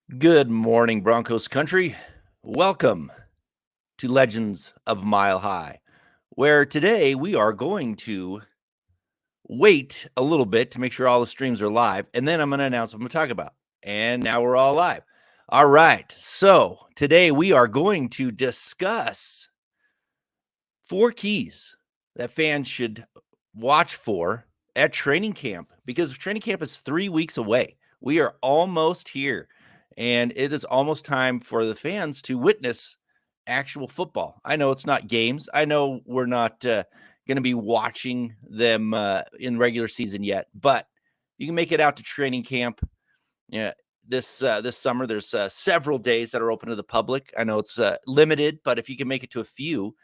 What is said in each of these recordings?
Good morning, Broncos country. Welcome to Legends of Mile High, where today we are going to wait a little bit to make sure all the streams are live, and then I'm going to announce what I'm going to talk about. And now we're all live. All right. So today we are going to discuss 4 keys that fans should watch for at training camp because training camp is 3 weeks away. We are almost here, and it is almost time for the fans to witness actual football. I know it's not games. I know we're not going to be watching them in regular season yet, but you can make it out to training camp. Yeah, this summer there's several days that are open to the public. I know it's limited, but if you can make it to a few,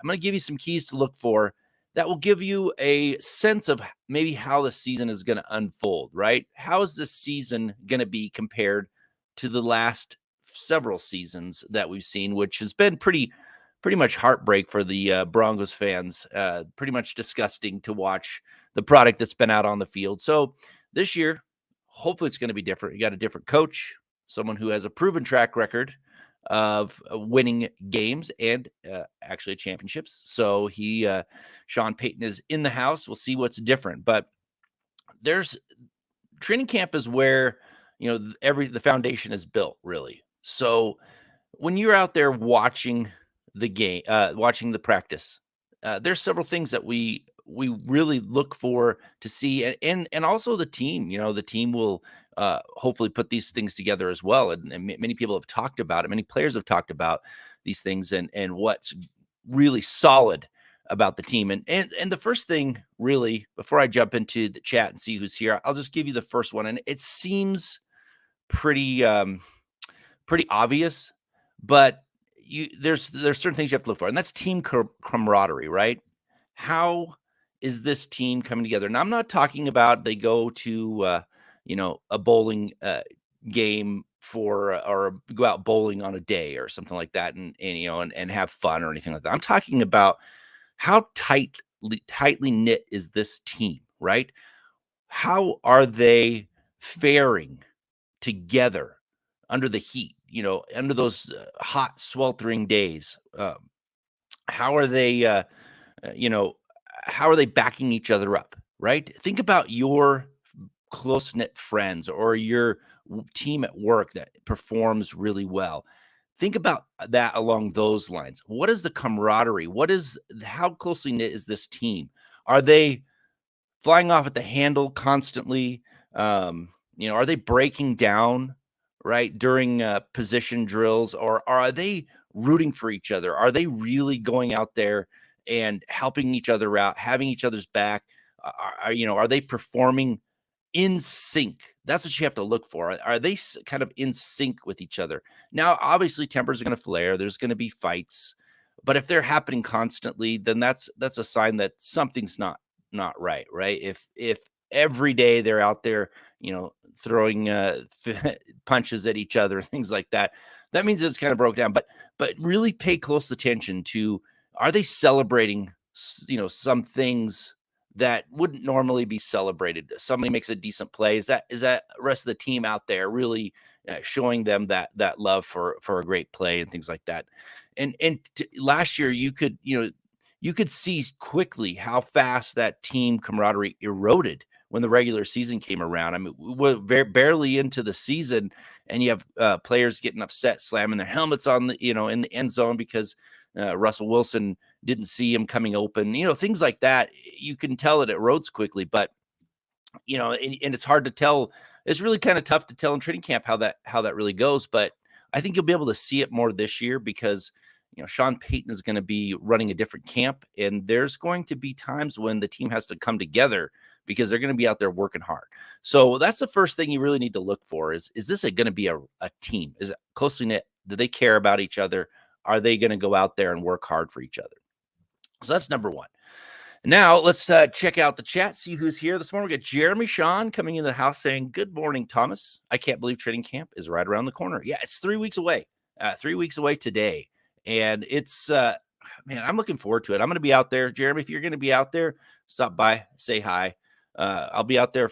I'm going to give you some keys to look for that will give you a sense of maybe how the season is going to unfold, right? How is this season going to be compared to the last several seasons that we've seen, which has been pretty much heartbreak for the Broncos fans. Pretty much disgusting to watch the product that's been out on the field. So this year, hopefully it's going to be different. You got a different coach, someone who has a proven track record of winning games and actually championships. So Sean Payton is in the house. We'll see what's different, but there's training camp is where the foundation is built really. So when you're out there watching the game, watching the practice, there's several things that we really look for to see, and also the team. The team will hopefully put these things together as well. And many people have talked about it. Many players have talked about these things and what's really solid about the team. And the first thing, really, before I jump into the chat and see who's here, I'll just give you the first one, and it seems pretty pretty obvious, but there's certain things you have to look for, and that's team camaraderie, right? How is this team coming together? And I'm not talking about they go to a bowling game or go out bowling on a day or something like that, and have fun or anything like that. I'm talking about how tightly knit is this team, right? How are they faring together under the heat, under those hot, sweltering days? How are they, you know, how are they backing each other up, right? Think about your close knit friends or your team at work that performs really well. Think about that along those lines. What is the camaraderie? How closely knit is this team? Are they flying off at the handle constantly? Are they breaking down right during position drills, or are they rooting for each other? Are they really going out there and helping each other out, having each other's back? Are they performing in sync? That's what you have to look for. Are they kind of in sync with each other? Now, obviously, tempers are going to flare. There's going to be fights, but if they're happening constantly, then that's a sign that something's not right, right? If every day they're out there, throwing punches at each other, things like that, that means it's kind of broke down. But really pay close attention to, are they celebrating, some things that wouldn't normally be celebrated? Somebody makes a decent play. Is that rest of the team out there really showing them that love for a great play and things like that? Last year you could see quickly how fast that team camaraderie eroded when the regular season came around. I mean, we were barely into the season, and you have players getting upset, slamming their helmets on in the end zone because Russell Wilson didn't see him coming open. Things like that. You can tell it erodes quickly, but and it's hard to tell. It's really kind of tough to tell in training camp how that really goes. But I think you'll be able to see it more this year because Sean Payton is going to be running a different camp, and there's going to be times when the team has to come together because they're going to be out there working hard. So that's the first thing you really need to look for is this going to be a team? Is it closely knit? Do they care about each other? Are they going to go out there and work hard for each other? So that's number one. Now let's check out the chat, see who's here this morning. We got Jeremy Sean coming into the house saying, "Good morning, Thomas. I can't believe training camp is right around the corner." Yeah, it's 3 weeks away. 3 weeks away today. And it's, man, I'm looking forward to it. I'm going to be out there. Jeremy, if you're going to be out there, stop by, say hi. I'll be out there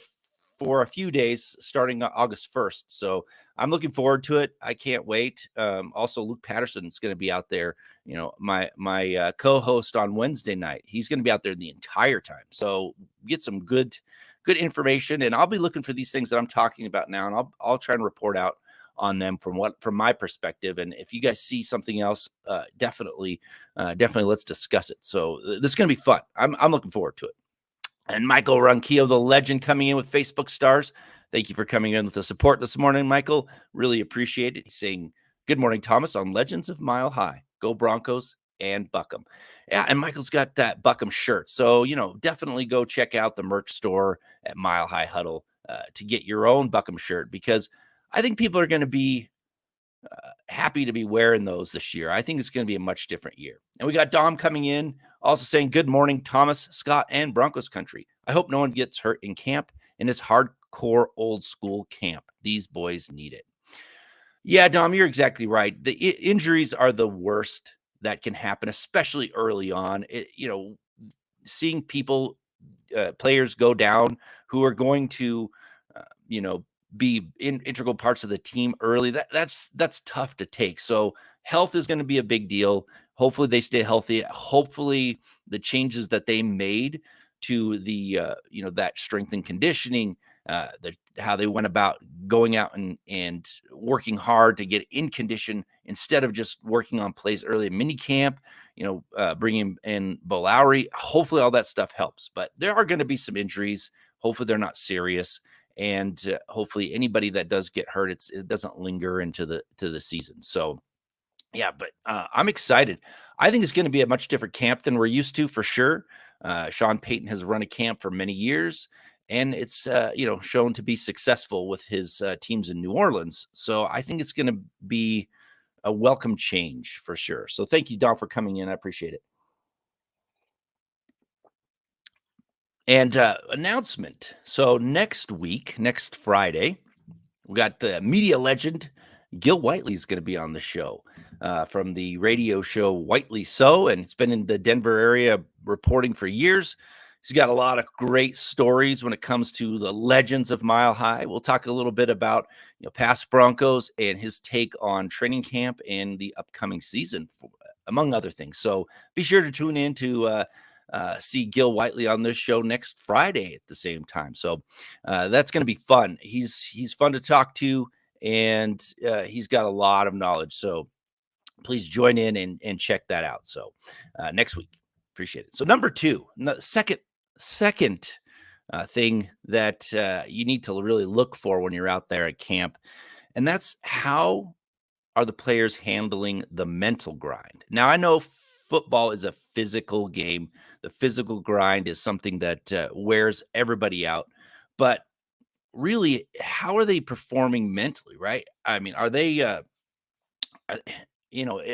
for a few days starting August 1st. So I'm looking forward to it. I can't wait. Also, Luke Patterson's going to be out there. My co-host on Wednesday night, he's going to be out there the entire time. So get some good information, and I'll be looking for these things that I'm talking about now, and I'll try and report out on them from my perspective. And if you guys see something else, definitely let's discuss it. So this is going to be fun. I'm looking forward to it. And Michael Ronquillo, the legend, coming in with Facebook stars. Thank you for coming in with the support this morning, Michael. Really appreciate it. He's saying, good morning, Thomas, on Legends of Mile High. Go Broncos and Buckham. Yeah, and Michael's got that Buckham shirt. So, definitely go check out the merch store at Mile High Huddle to get your own Buckham shirt, because I think people are going to be happy to be wearing those this year. I think it's going to be a much different year. And we got Dom coming in, also saying, good morning, Thomas, Scott, and Broncos country. I hope no one gets hurt in camp, in this hardcore old school camp. These boys need it. Yeah, Dom, you're exactly right. The injuries are the worst that can happen, especially early on. Seeing people, players go down who are going to, be integral parts of the team early. That's tough to take. So health is going to be a big deal. Hopefully they stay healthy. Hopefully the changes that they made to the that strength and conditioning, how they went about going out and working hard to get in condition instead of just working on plays early in mini camp, bringing in Bo Lowry. Hopefully all that stuff helps, but there are going to be some injuries. Hopefully they're not serious. And hopefully anybody that does get hurt, it doesn't linger into the season. So yeah, but I'm excited. I think it's going to be a much different camp than we're used to, for sure. Sean Payton has run a camp for many years, and it's shown to be successful with his teams in New Orleans. So I think it's going to be a welcome change for sure. So thank you, Don, for coming in. I appreciate it. And announcement. So next Friday, we got the media legend Gil Whiteley is going to be on the show from the radio show Whiteley So, and it's been in the Denver area reporting for years. He's got a lot of great stories when it comes to the legends of Mile High. We'll talk a little bit about past Broncos and his take on training camp and the upcoming season, among other things. So be sure to tune in to see Gil Whiteley on this show next Friday at the same time. So that's going to be fun. He's fun to talk to, and he's got a lot of knowledge. So please join in and check that out. So next week, appreciate it. So number two, second thing that you need to really look for when you're out there at camp, and that's how are the players handling the mental grind. Now, I know football is a physical game. The physical grind is something that wears everybody out. But really, how are they performing mentally, right? I mean, are they, at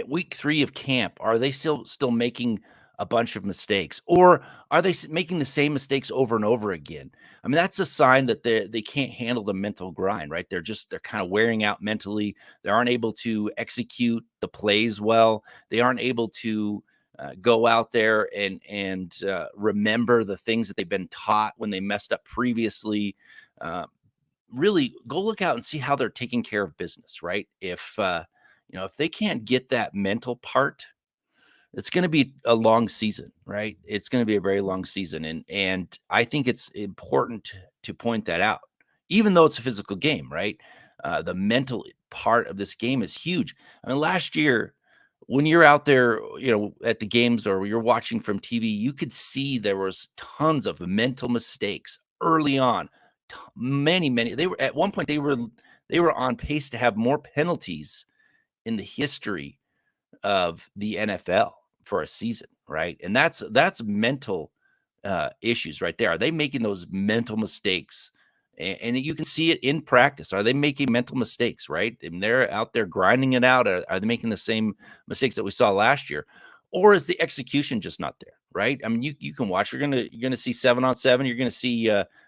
week 3 of camp, are they still making a bunch of mistakes? Or are they making the same mistakes over and over again? I mean, that's a sign that they can't handle the mental grind, right? They're kind of wearing out mentally. They aren't able to execute the plays well. They aren't able to go out there and remember the things that they've been taught when they messed up previously. Really go look out and see how they're taking care of business, right? If they can't get that mental part, it's going to be a long season, right? It's going to be a very long season. And I think it's important to point that out, even though it's a physical game, right? The mental part of this game is huge. I mean, last year, when you're out there, at the games or you're watching from TV, you could see there was tons of mental mistakes early on. Many. They were at one point they were on pace to have more penalties in the history of the NFL for a season, right? And that's mental issues right there. Are they making those mental mistakes? And you can see it in practice. Are they making mental mistakes, right? And they're out there grinding it out. Are they making the same mistakes that we saw last year? Or is the execution just not there, right? I mean, you can watch. You're gonna see 7-on-7. You're gonna see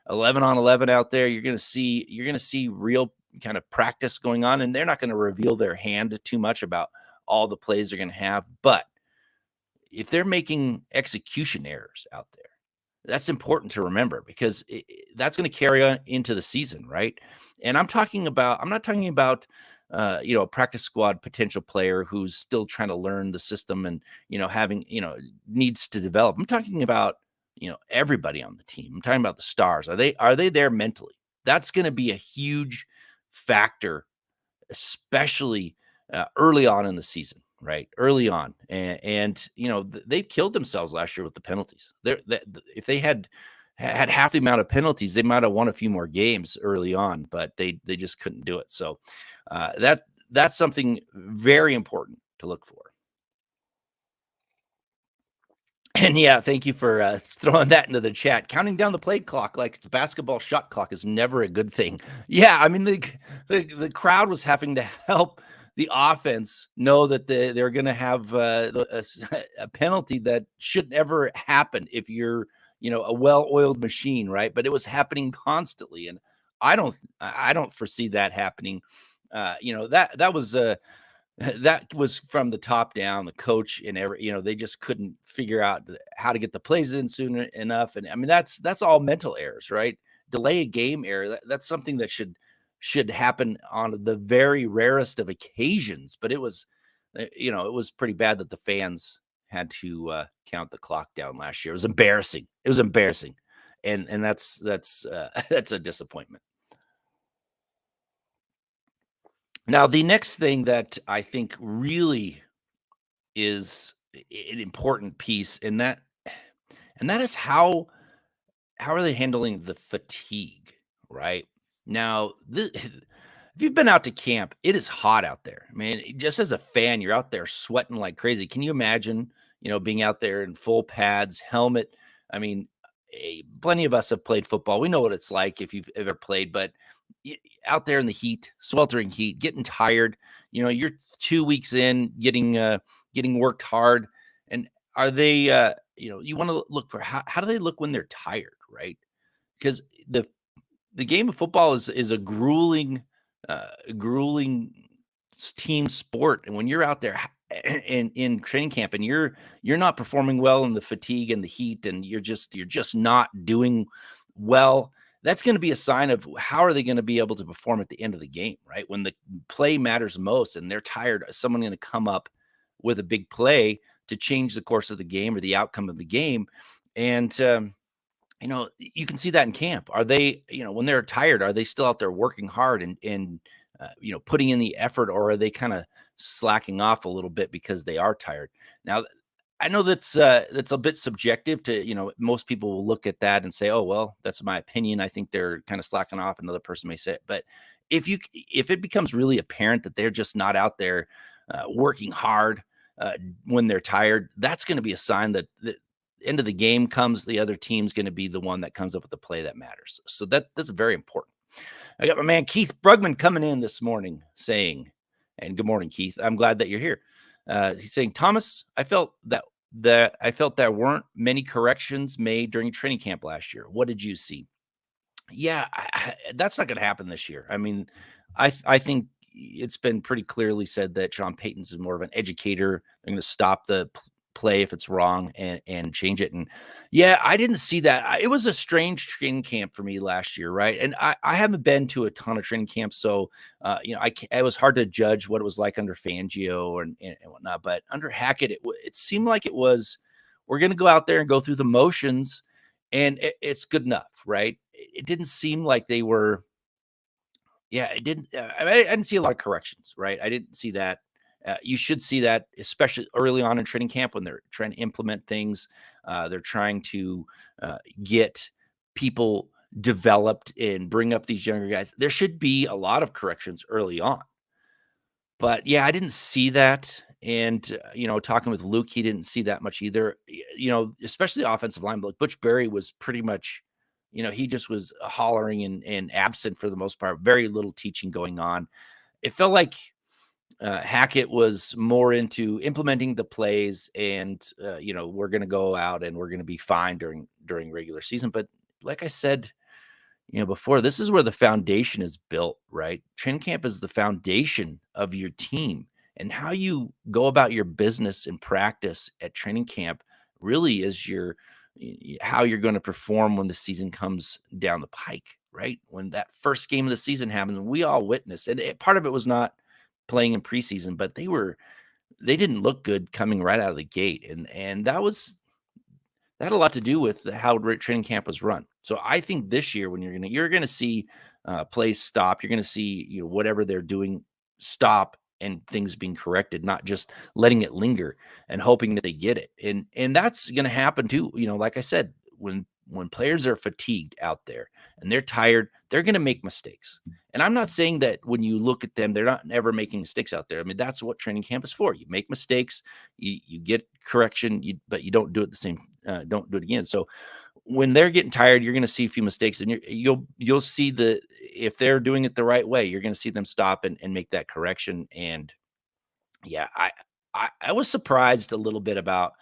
11-on-11 out there. You're gonna see real kind of practice going on, and they're not going to reveal their hand too much about all the plays they're going to have. But if they're making execution errors out there, That's important to remember because that's going to carry on into the season, right? And I'm not talking about, a practice squad potential player who's still trying to learn the system and, having, needs to develop. I'm talking about, everybody on the team. I'm talking about the stars. Are they there mentally? That's going to be a huge factor, especially early on in the season, right? Early on, and they killed themselves last year with the penalties. If they had half the amount of penalties, they might have won a few more games early on, but they just couldn't do it. So that's something very important to look for. And yeah, thank you for throwing that into the chat. Counting down the play clock like it's a basketball shot clock is never a good thing. Yeah, I mean the crowd was having to help the offense know that they're going to have a penalty that should never happen if you're a well-oiled machine, right? But it was happening constantly, and I don't foresee that happening. That was that was from the top down, the coach and they just couldn't figure out how to get the plays in soon enough. And I mean, that's all mental errors, right? Delay a game error. That's something that should happen on the very rarest of occasions. But it was pretty bad that the fans had to count the clock down last year. It was embarrassing. It was embarrassing, and that's that's a disappointment. Now, the next thing that I think really is an important piece, and that is how are they handling the fatigue, right? Now, if you've been out to camp, it is hot out there. I mean, just as a fan, you're out there sweating like crazy. Can you imagine, being out there in full pads, helmet? I mean, plenty of us have played football. We know what it's like if you've ever played, but y- out there in the heat, sweltering heat, getting tired. You're 2 weeks in, getting worked hard, and are they? You want to look for how do they look when they're tired, right? Because the game of football is a uh, grueling team sport, and when you're out there in training camp and you're not performing well in the fatigue and the heat, and you're just not doing well, that's going to be a sign of how are they going to be able to perform at the end of the game, right? When the play matters most and they're tired, is someone going to come up with a big play to change the course of the game or the outcome of the game? And you can see that in camp. Are they, when they're tired, are they still out there working hard and putting in the effort, or are they kind of slacking off a little bit because they are tired? Now, I know that's a bit subjective to, most people will look at that and say, "Oh, well, that's my opinion. I think they're kind of slacking off." Another person may say it, but if it becomes really apparent that they're just not out there working hard uh, when they're tired, that's going to be a sign that the end of the game comes. The other team's going to be the one that comes up with the play that matters. So that's very important. I got my man Keith Brugman coming in this morning saying, and good morning, Keith. I'm glad that you're here. He's saying, Thomas, I felt there weren't many corrections made during training camp last year. What did you see? Yeah, that's not going to happen this year. I mean, I think it's been pretty clearly said that Sean Payton's is more of an educator. They're going to stop the play if it's wrong and change it. And yeah, I didn't see that. It was a strange training camp for me last year, right? And I haven't been to a ton of training camps, so it was hard to judge what it was like under Fangio and whatnot. But under Hackett, it seemed like it was we're going to go out there and go through the motions, and it's good enough, right? It didn't seem like they were. Yeah, it didn't. I didn't see a lot of corrections, right? I didn't see that. You should see that, especially early on in training camp when they're trying to implement things. They're trying to get people developed and bring up these younger guys. There should be a lot of corrections early on. But yeah, I didn't see that. And talking with Luke, he didn't see that much either. Especially the offensive line. Like Butch Berry was pretty much, he just was hollering and absent for the most part. Very little teaching going on. It felt like Hackett was more into implementing the plays, and we're going to go out and we're going to be fine during regular season. But like I said, before, this is where the foundation is built, right? Training camp is the foundation of your team, and how you go about your business and practice at training camp really is how you're going to perform when the season comes down the pike, right? When that first game of the season happens, and we all witnessed it. Part of it was not playing in preseason, but they didn't look good coming right out of the gate, and that had a lot to do with how training camp was run. So I think this year, when you're gonna see plays stop, you're gonna see whatever they're doing stop and things being corrected, not just letting it linger and hoping that they get it. And that's gonna happen too. Like I said, when players are fatigued out there and they're tired, they're gonna make mistakes. And I'm not saying that when you look at them, they're not ever making mistakes out there. I mean, that's what training camp is for. You make mistakes, you get correction, but you don't do it the same. Don't do it again. So when they're getting tired, you're going to see a few mistakes, and you'll see if they're doing it the right way, you're going to see them stop and make that correction. And yeah, I was surprised a little bit about.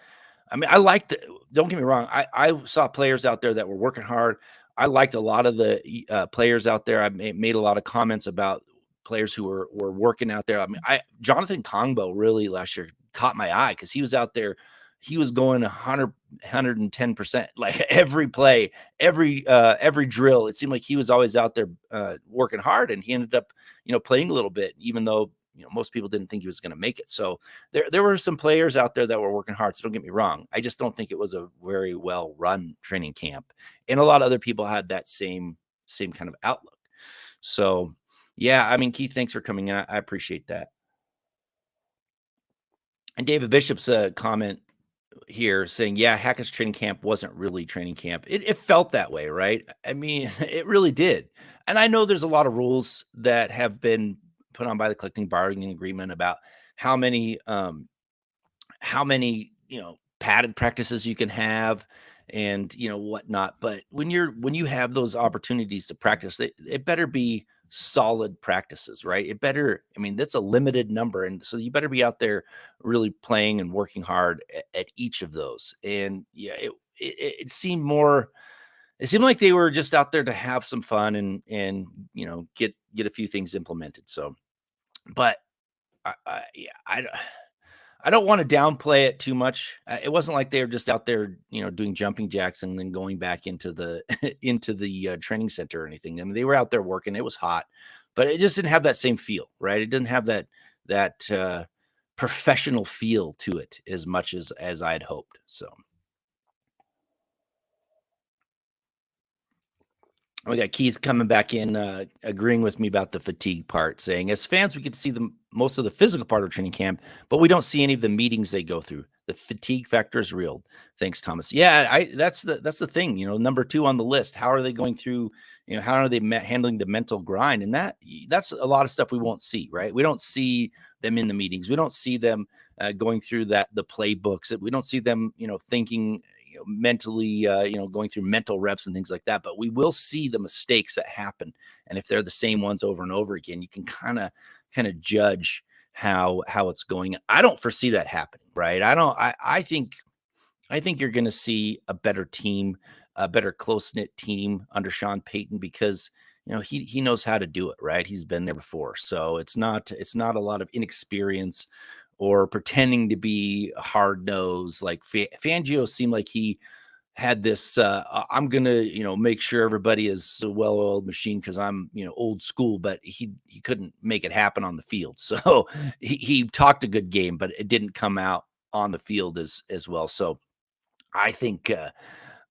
I mean, I liked the don't get me wrong, I saw players out there that were working hard. I liked a lot of the players out there. I made a lot of comments about players who were working out there. I mean, Jonathan Kongbo really last year caught my eye because he was out there. He was going 110%, like every play, every drill. It seemed like he was always out there working hard, and he ended up, playing a little bit, even though most people didn't think he was going to make it. So there were some players out there that were working hard. So don't get me wrong. I just don't think it was a very well run training camp. And a lot of other people had that same kind of outlook. So yeah, I mean, Keith, thanks for coming in. I appreciate that. And David Bishop's comment here saying, yeah, Hackett's training camp wasn't really training camp. It felt that way, right? I mean, it really did. And I know there's a lot of rules that have been put on by the collective bargaining agreement about how many padded practices you can have and whatnot. But when you have those opportunities to practice, it better be solid practices, right? I mean, that's a limited number, and so you better be out there really playing and working hard at each of those. And yeah, it seemed more. It seemed like they were just out there to have some fun and get a few things implemented. So, but yeah, I don't want to downplay it too much. It wasn't like they were just out there, doing jumping jacks and then going back into the into the training center or anything. I mean, they were out there working. It was hot, but it just didn't have that same feel, right? It didn't have that professional feel to it as much as I'd hoped. So. We got Keith coming back in, agreeing with me about the fatigue part, saying, as fans, we get to see most of the physical part of training camp, but we don't see any of the meetings they go through. The fatigue factor is real. Thanks, Thomas. Yeah, that's the thing. Number 2 on the list. How are they going through? How are they handling the mental grind? And that's a lot of stuff we won't see. Right? We don't see them in the meetings. We don't see them going through the playbooks. We don't see them, thinking mentally, going through mental reps and things like that. But we will see the mistakes that happen, and if they're the same ones over and over again, you can kind of judge how it's going. I don't foresee that happening, right? I think you're going to see a better team, a better close knit team under Sean Payton because he knows how to do it, right? He's been there before, so it's not a lot of inexperience or pretending to be hard nosed. Like Fangio seemed like he had this. I'm gonna make sure everybody is a well-oiled machine because I'm old school, but he couldn't make it happen on the field. So he talked a good game, but it didn't come out on the field as well. So I think that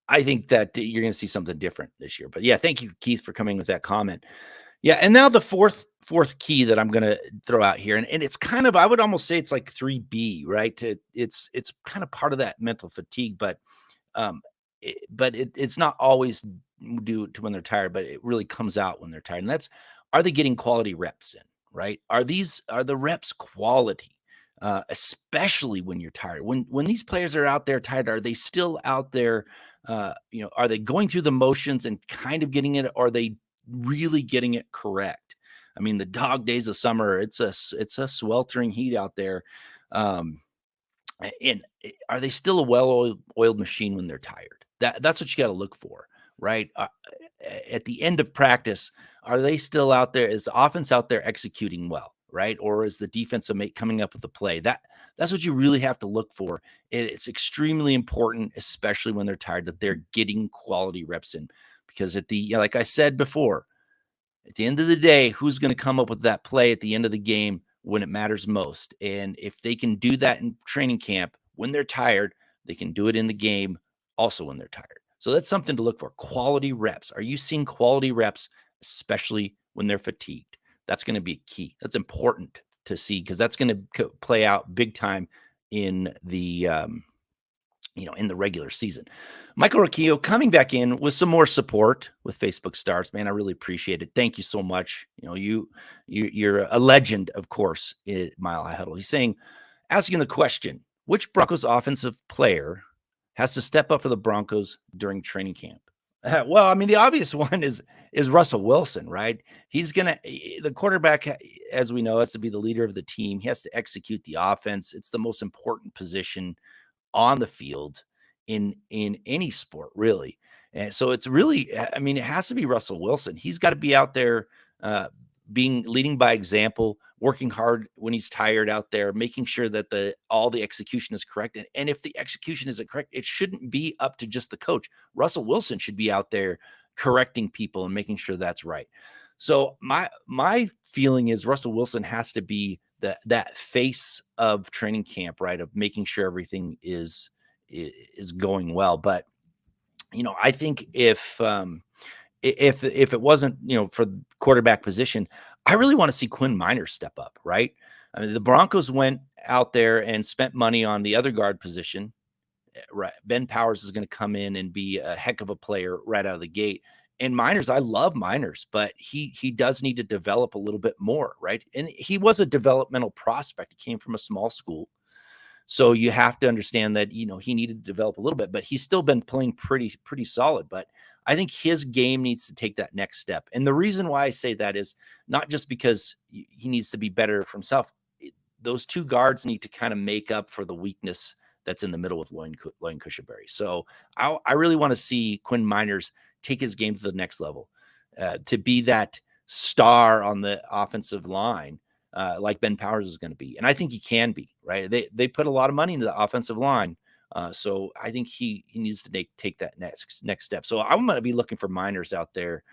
you're going to see something different this year. But yeah, thank you, Keith, for coming with that comment. Yeah, and now the fourth key that I'm going to throw out here, and it's kind of, I would almost say it's like 3B, right? It's kind of part of that mental fatigue, but it's not always due to when they're tired, but it really comes out when they're tired. And that's, are they getting quality reps in, right? Are the reps quality? Especially when you're tired. When these players are out there tired, are they still out there? Are they going through the motions and kind of getting it? Or are they really getting it correct? I mean, the dog days of summer, it's a sweltering heat out there. And are they still a well-oiled machine when they're tired? That's what you got to look for, right? At the end of practice, are they still out there? Is the offense out there executing well? right? Or is the defensive mate coming up with the play? That's what you really have to look for. It's extremely important, especially when they're tired, that they're getting quality reps in. Because like I said before, at the end of the day, who's going to come up with that play at the end of the game when it matters most? And if they can do that in training camp when they're tired, they can do it in the game also when they're tired. So that's something to look for. Quality reps. Are you seeing quality reps, especially when they're fatigued? That's going to be key. That's important to see because that's going to play out big time in the in the regular season. Michael Rocchio coming back in with some more support with Facebook Stars. Man, I really appreciate it. Thank you so much. You're a legend, of course, at Mile High Huddle. He's saying, asking the question, which Broncos offensive player has to step up for the Broncos during training camp? Well, I mean, the obvious one is Russell Wilson, right? The quarterback, as we know, has to be the leader of the team. He has to execute the offense. It's the most important position on the field in any sport, really. And so it's really, I mean, it has to be Russell Wilson. He's got to be out there leading by example, working hard when he's tired out there, making sure that all the execution is correct. And if the execution isn't correct, it shouldn't be up to just the coach. Russell Wilson should be out there correcting people and making sure that's right. So my feeling is Russell Wilson has to be that face of training camp, right? Of making sure everything is going well. But I think if it wasn't for the quarterback position, I really want to see Quinn Miners step up, right? I mean, the Broncos went out there and spent money on the other guard position. Right, Ben Powers is going to come in and be a heck of a player right out of the gate. And Miners, I love Miners, but he does need to develop a little bit more, right? And he was a developmental prospect. He came from a small school. So you have to understand that, he needed to develop a little bit, but he's still been playing pretty solid. But I think his game needs to take that next step. And the reason why I say that is not just because he needs to be better for himself. Those two guards need to kind of make up for the weakness that's in the middle with Lloyd Cushenberry. So I really want to see Quinn Miners take his game to the next level, to be that star on the offensive line, like Ben Powers is going to be. And I think he can be, right? They put a lot of money into the offensive line. So I think he needs to take that next step. So I'm going to be looking for Miners out there,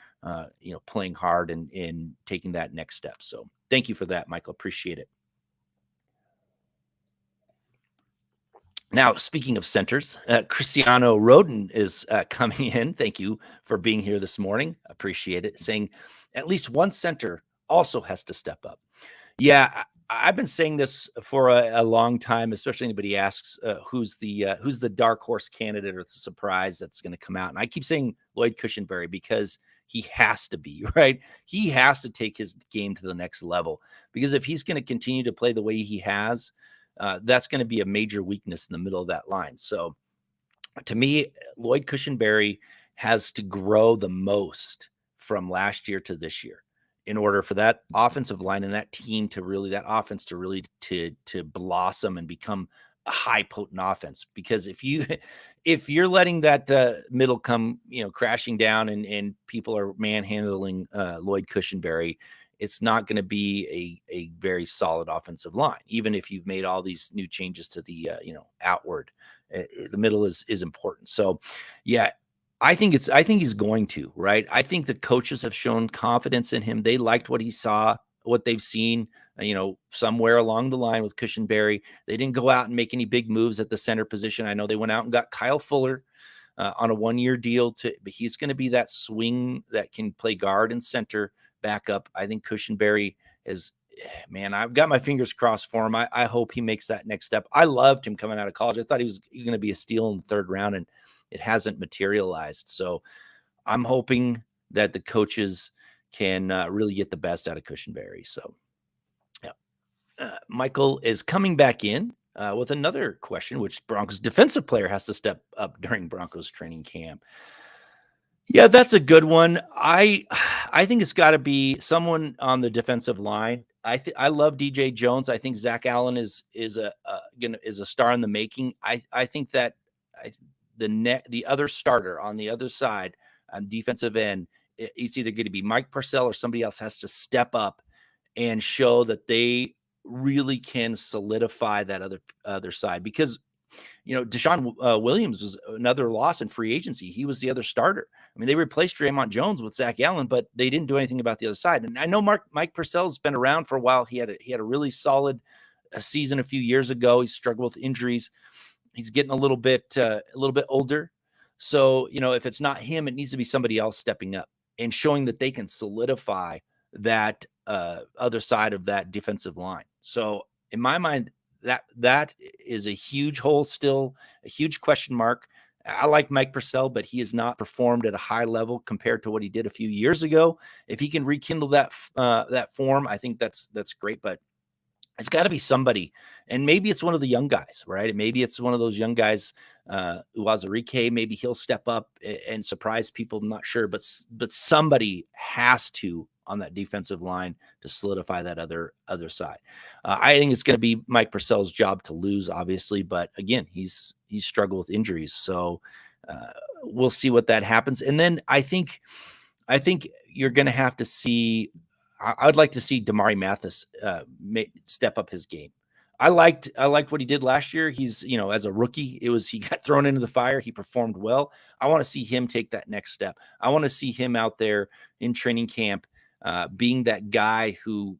playing hard and taking that next step. So thank you for that, Michael. Appreciate it. Now, speaking of centers, Cristiano Roden is coming in. Thank you for being here this morning. Appreciate it. Saying at least one center also has to step up. Yeah, I've been saying this for a long time, especially anybody asks who's the dark horse candidate or the surprise that's going to come out. And I keep saying Lloyd Cushenberry because he has to be, right? He has to take his game to the next level because if he's going to continue to play the way he has, that's going to be a major weakness in the middle of that line. So to me, Lloyd Cushenberry has to grow the most from last year to this year in order for that offensive line and that offense to really blossom and become a high potent offense. Because if you're letting that middle come, crashing down and people are manhandling Lloyd Cushenberry, it's not going to be a very solid offensive line, even if you've made all these new changes to the outward. The middle is important. So, yeah, I think he's going to, right. I think the coaches have shown confidence in him. They liked what he saw, what they've seen, somewhere along the line with Cushenberry. They didn't go out and make any big moves at the center position. I know they went out and got Kyle Fuller on a 1-year deal but he's going to be that swing that can play guard and center backup. I think Cushenberry I've got my fingers crossed for him. I hope he makes that next step. I loved him coming out of college. I thought he was going to be a steal in the 3rd round, and it hasn't materialized. So I'm hoping that the coaches can really get the best out of Cushenberry. So, yeah. Michael is coming back in with another question, which Broncos defensive player has to step up during Broncos training camp. Yeah, that's a good one. I think it's got to be someone on the defensive line. I love DJ Jones. I think Zach Allen is a star in the making. I think that the other starter on the other side on defensive end, it's either going to be Mike Purcell or somebody else has to step up and show that they really can solidify that other side. Because Deshaun Williams was another loss in free agency. He was the other starter. I mean, they replaced Draymond Jones with Zach Allen, but they didn't do anything about the other side. And I know Mike Purcell's been around for a while. He had a really solid season a few years ago. He struggled with injuries. He's getting a little bit older. So, if it's not him, it needs to be somebody else stepping up and showing that they can solidify that other side of that defensive line. So in my mind, that is a huge hole, still a huge question mark. I like Mike Purcell, but he has not performed at a high level compared to what he did a few years ago. If he can rekindle that form, I think that's great. But it's got to be somebody, and maybe it's one of the young guys, right? Maybe it's one of those young guys, Uwazurike. Maybe he'll step up and surprise people. I'm not sure, but somebody has to on that defensive line to solidify that other side. I think it's going to be Mike Purcell's job to lose, obviously, but again, he's struggled with injuries, so we'll see what that happens. And then I think you're going to have to see. I'd like to see Damari Mathis step up his game. I liked what he did last year. He's, as a rookie, he got thrown into the fire. He performed well. I want to see him take that next step. I want to see him out there in training camp, being that guy who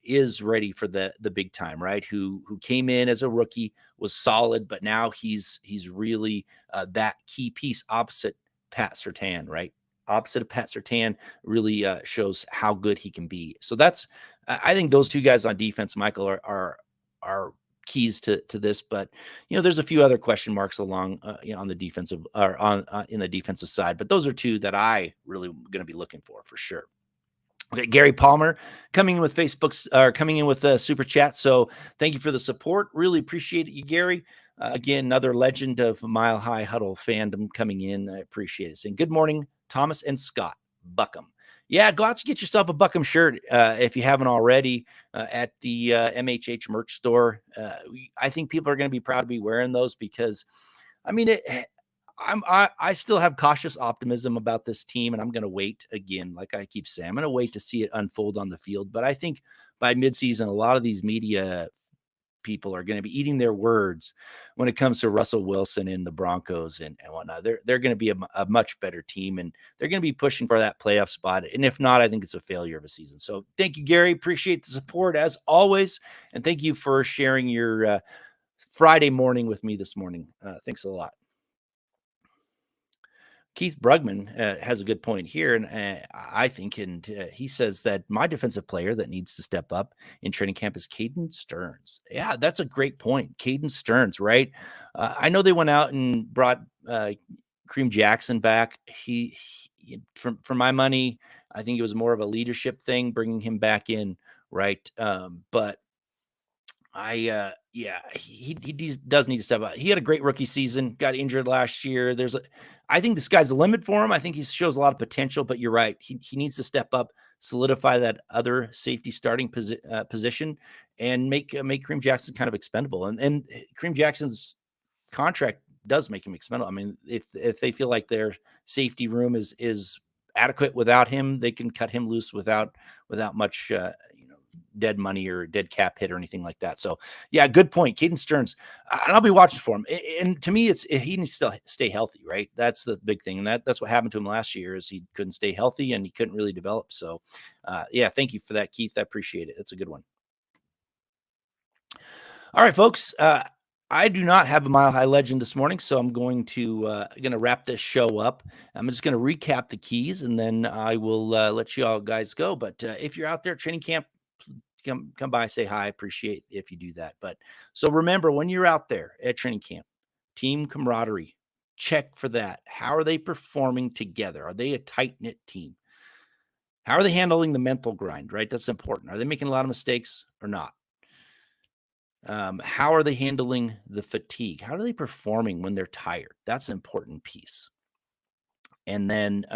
is ready for the big time, right? Who came in as a rookie, was solid, but now he's really that key piece opposite Pat Surtain, right? Opposite of Pat Surtain, really shows how good he can be. So I think those two guys on defense, Michael, are keys to this. But there's a few other question marks along on the defensive or on in the defensive side. But those are two that I really going to be looking for sure. Okay, Gary Palmer coming in with a super chat. So thank you for the support. Really appreciate it, you, Gary. Again, another legend of Mile High Huddle fandom coming in. I appreciate it. Saying good morning, Thomas and Scott Buckham. Yeah, go out and get yourself a Buckham shirt if you haven't already at the MHH merch store. I think people are going to be proud to be wearing those because, I mean, I still have cautious optimism about this team, and I'm going to wait again. Like I keep saying, I'm going to wait to see it unfold on the field. But I think by midseason, a lot of these media people are going to be eating their words when it comes to Russell Wilson and the Broncos and whatnot. They're going to be a much better team, and they're going to be pushing for that playoff spot. And if not, I think it's a failure of a season. So thank you, Gary. Appreciate the support as always. And thank you for sharing your Friday morning with me this morning. Thanks a lot. Keith Brugman has a good point here, and I think, and he says that my defensive player that needs to step up in training camp is Cadence Stearns. Yeah, that's a great point. Cadence Stearns, right? I know they went out and brought Kareem Jackson back. He for my money, I think it was more of a leadership thing, bringing him back in, right? But he does need to step up. He had a great rookie season, got injured last year. I think the sky's the limit for him. I think he shows a lot of potential, but you're right. He needs to step up, solidify that other safety starting position, and make Kareem Jackson kind of expendable. And Kareem Jackson's contract does make him expendable. I mean, if they feel like their safety room is adequate without him, they can cut him loose without much dead money or dead cap hit or anything like that. So yeah, good point. Cadence Stearns, and I'll be watching for him. And to me, he needs to stay healthy, right? That's the big thing. And that's what happened to him last year is he couldn't stay healthy and he couldn't really develop. So yeah, thank you for that, Keith. I appreciate it. It's a good one. All right, folks. I do not have a Mile High legend this morning, so I'm going to wrap this show up. I'm just going to recap the keys, and then I will let you all guys go. But if you're out there at training camp, come by, say hi. I appreciate if you do that. But so remember, when you're out there at training camp, team camaraderie, check for that. How are they performing together? Are they a tight-knit team? How are they handling the mental grind, right? That's important. Are they making a lot of mistakes or not? How are they handling the fatigue? How are they performing when they're tired? That's an important piece. And then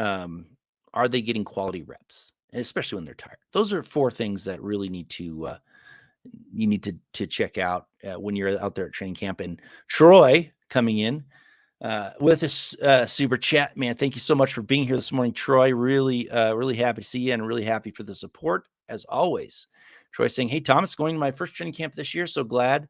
are they getting quality reps? And especially when they're tired. Those are 4 things that really need to you need to check out when you're out there at training camp. And Troy coming in with a super chat, man. Thank you so much for being here this morning, Troy. Really happy to see you and really happy for the support as always. Troy saying, hey, Thomas, going to my first training camp this year. So glad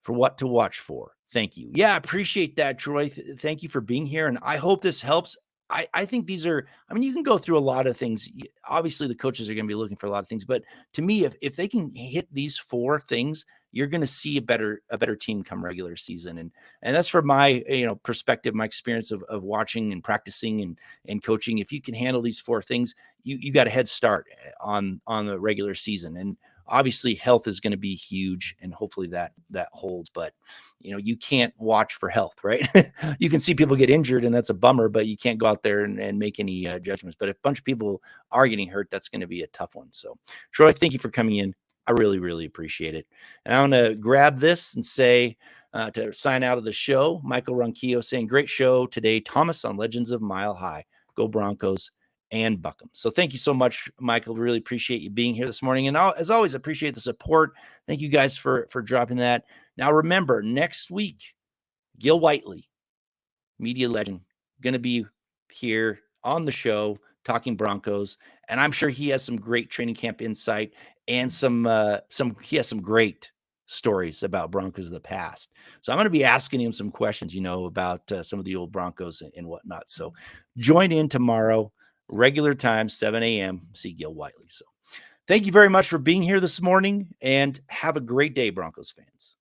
for what to watch for. Thank you. Yeah, I appreciate that, Troy. Thank you for being here. And I hope this helps. I think these are, I mean, you can go through a lot of things. Obviously, the coaches are going to be looking for a lot of things. But to me, if they can hit these 4 things, you're going to see a better team come regular season. And that's from my perspective, my experience of watching and practicing and coaching. If you can handle these 4 things, you got a head start on the regular season. And obviously health is going to be huge, and hopefully that holds, but you can't watch for health, right? You can see people get injured and that's a bummer, but you can't go out there and make any judgments. But if a bunch of people are getting hurt, that's going to be a tough one. So Troy, thank you for coming in. I really, really appreciate it. And I want to grab this and say, to sign out of the show, Michael Ronquillo saying, great show today, Thomas, on Legends of Mile High. Go Broncos and Buckham. So thank you so much, Michael. Really appreciate you being here this morning. And as always, appreciate the support. Thank you guys for dropping that. Now, remember, next week, Gil Whiteley, media legend, going to be here on the show talking Broncos. And I'm sure he has some great training camp insight and he has some great stories about Broncos of the past. So I'm going to be asking him some questions, about some of the old Broncos and whatnot. So join in tomorrow. Regular time, 7 a.m. See Gil Whiteley. So thank you very much for being here this morning, and have a great day, Broncos fans.